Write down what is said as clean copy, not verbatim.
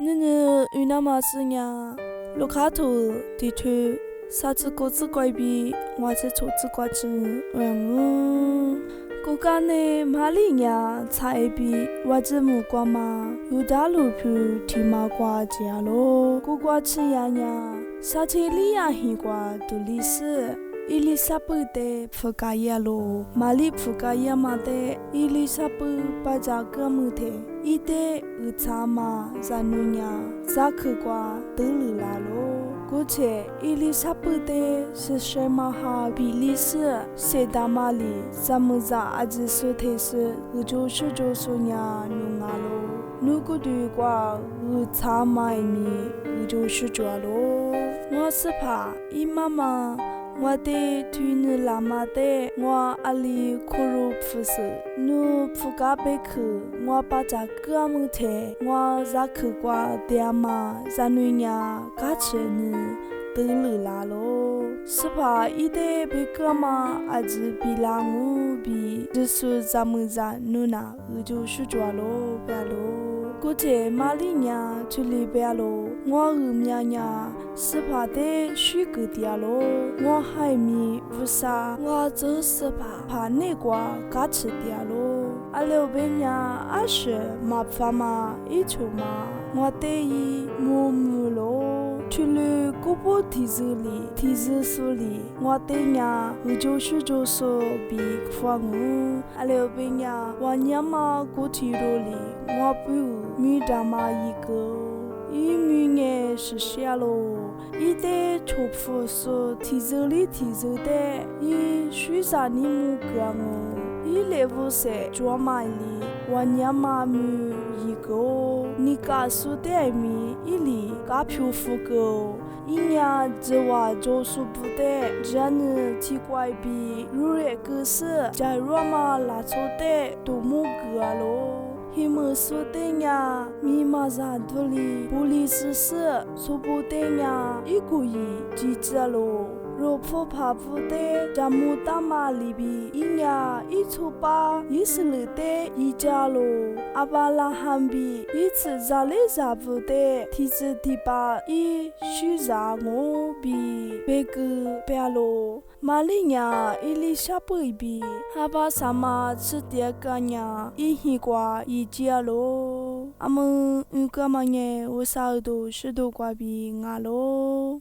你与那么是呀，路卡图地区，啥子果子怪比，我这厨子瓜子，国家呢马里呀，菜比我这木瓜嘛，有大路皮提麻瓜家咯，国瓜吃呀呀，沙切里呀黑瓜都历史。伊丽莎白的福嘎耶罗，马里福嘎耶马的伊丽莎白巴扎格姆的，伊的乌查马扎努亚扎克瓜德鲁拉罗，而且伊丽莎白的是什么哈比利时塞达马里扎姆扎阿兹苏特斯，就是呀努阿罗，努古对瓜乌查马米就是抓罗，我是怕伊妈妈。我的推你拉马的，我阿里库鲁普斯，努普嘎贝克，我把这个木头，我扎克瓜爹妈扎女伢嘎吃呢，得了啦咯。是怕伊的贝克嘛，阿只比拉姆比，就是咱们扎努那，就是抓咯，别咯。古在马里伢去里边咯，我伢是怕的许个点咯，我还没为啥，我就是怕那个嘎吃点咯，阿六边伢阿是麻烦嘛，一出嘛，我得意木咯。去了古堡提子树里，我的伢就是比方我，阿六边伢我娘嘛古提罗里，我不米大妈一个，一米眼是下咯，一得出铺说提子的，一许啥你木个我。伊来不是做买哩，我娘妈咪一个，你家属的咪一里家漂夫个，一年这话就是不得，这呢奇怪比，如来个是，假如嘛拉错的都木个咯。he么说的呀？密码啥多哩？不离事实，说不得呀，一个亿记着咯。若不怕不得，咱们大马里比一年一出八，一是了的一家咯。阿巴拉罕比一次咋嘞咋不得，提子提八一许啥我比别个别咯。马里亚伊丽莎白比，阿巴萨马吃点个呀，一黑瓜一家咯。阿们个嘛呢，我啥都是都瓜比俺咯。